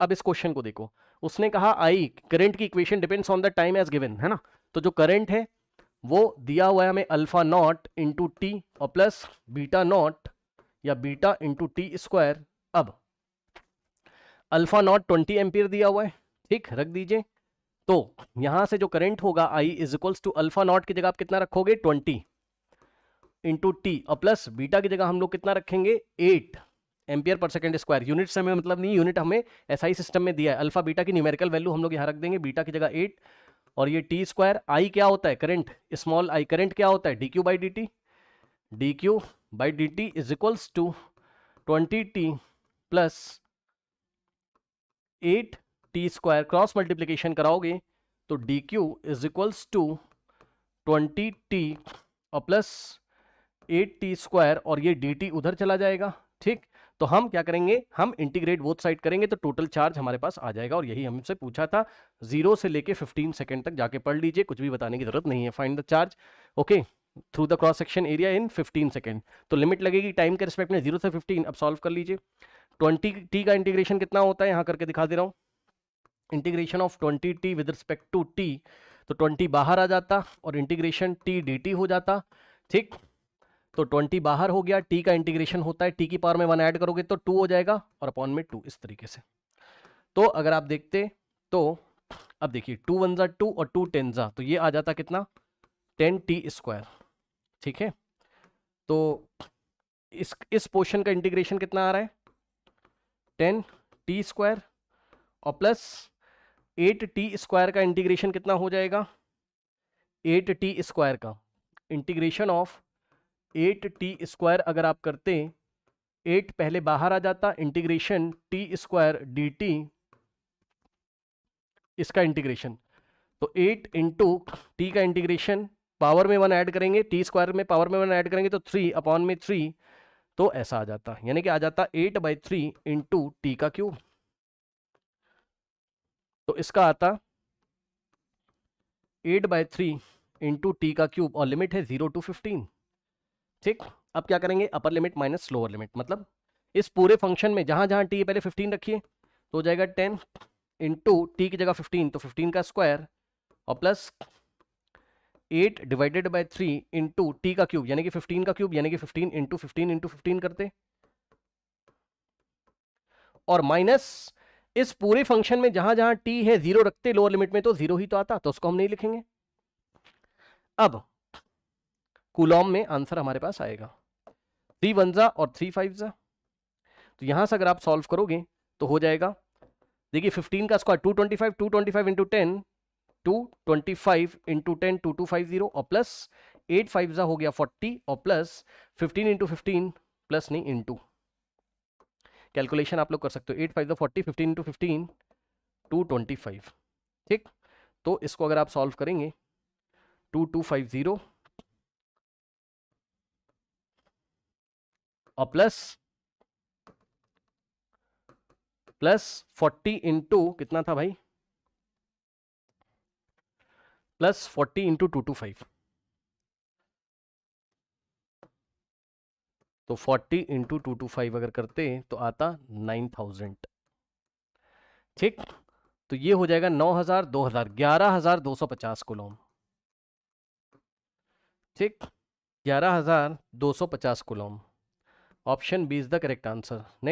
अब इस क्वेश्चन को देखो, उसने कहा आई करंट की equation depends on the time as given, है ना। तो जो करंट है वो दिया हुआ है हमें अल्फा नॉट इंटू टी और प्लस बीटा नॉट या बीटा इंटू टी स्क्वायर। अब अल्फा नॉट 20 एम्पियर दिया हुआ है, ठीक, रख दीजिए। तो यहां से जो करंट होगा I is equals to alpha naught की जगह आप कितना रखोगे 20 इंटू टी और प्लस बीटा की जगह हम लोग कितना रखेंगे 8 ampere per second square. Unit से हमें मतलब नहीं, यूनिट हमें एसआई सिस्टम में दिया है। अल्फा बीटा की न्यूमेरिकल वैल्यू हम लोग यहाँ रख देंगे, बीटा की जगह 8 और ये टी स्क्वायर। आई क्या होता है करंट, स्मॉल आई करंट क्या होता है D Q by D T, D Q by D T is equals to 20t plus 8t square. Cross multiplication कराओगे तो D Q is equals to 20t और plus 8t square और ये dt उधर चला जाएगा, ठीक। तो हम क्या करेंगे, हम इंटीग्रेट बोथ साइड करेंगे तो टोटल चार्ज हमारे पास आ जाएगा। और यही हमसे पूछा था, 0 से लेके 15 सेकंड तक जाके पढ़ लीजिए, कुछ भी बताने की जरूरत नहीं है। Find the charge okay through the cross section area in 15 second. तो लिमिट लगेगी टाइम के रिस्पेक्ट में 0 से 15। अब सॉल्व कर लीजिए। 20t का इंटीग्रेशन कितना होता है, यहां करके दिखा दे रहा हूं। Integration of 20t with respect to t, तो 20 बाहर आ जाता और इंटीग्रेशन t dt हो जाता, ठीक। तो 20 बाहर हो गया, t का इंटीग्रेशन होता है t की पावर में 1 ऐड करोगे तो 2 हो जाएगा और अपॉन में 2 इस तरीके से। तो अगर आप देखते तो अब देखिए 2 1 जा 2 और 2 10 जा, तो ये आ जाता कितना 10t स्क्वायर, ठीक है। तो इस पोर्शन का इंटीग्रेशन कितना आ रहा है 10t स्क्वायर और प्लस 8t स्क्वायर का इंटीग्रेशन कितना हो जाएगा 8t स्क्वायर का इंटीग्रेशन ऑफ 8t स्क्वायर अगर आप करते 8 पहले बाहर आ जाता, integration T square D T, इसका इंटीग्रेशन। तो 8 इंटू टी का इंटीग्रेशन, पावर में 1 ऐड करेंगे, टी स्क्वायर में पावर में 1 ऐड करेंगे तो 3 अपॉन में 3, तो ऐसा आ जाता, यानी कि आ जाता 8/3 इंटू टी का क्यूब। तो इसका आता 8/3 इंटू टी का क्यूब और लिमिट है 0 to 15, ठीक। अब क्या करेंगे, upper limit minus lower limit, मतलब इस पूरे फंक्शन में जहां जहां टी पहले 15 रखिए तो हो जाएगा 10 इंटू टी की जगह 15 तो 15 का स्क्वायर और plus 8 divided by 3 into T का क्यूब यानी कि 15 का क्यूब यानी कि 15 इंटू 15 इंटू 15 करते, और माइनस इस पूरे फंक्शन में जहां जहां टी है 0 रखते लोअर लिमिट में तो 0 ही तो आता, तो उसको हम नहीं लिखेंगे। अब कूलॉम में आंसर हमारे पास आएगा 3 1 जा और 3 5 जा। तो यहां से अगर आप सॉल्व करोगे तो हो जाएगा, देखिए 15 का स्क्वायर 225, 225 इंटू 10 225 इंटू 10 2250 और प्लस 8 5 जा हो गया 40 और प्लस 15 इंटू 15 प्लस नहीं इंटू, कैलकुलेशन आप लोग कर सकते हो, 8 5 जा 40 15 इंटू 15 225, ठीक। तो इसको अगर आप सॉल्व करेंगे 2250 और प्लस 40 इंटू कितना था भाई, प्लस 40 इंटू 225, तो 40 इंटू 225 अगर करते तो आता 9000, ठीक। तो ये हो जाएगा 9000 2000 11250 कूलॉम, ठीक, 11250 coulomb. Option B is the correct answer. Next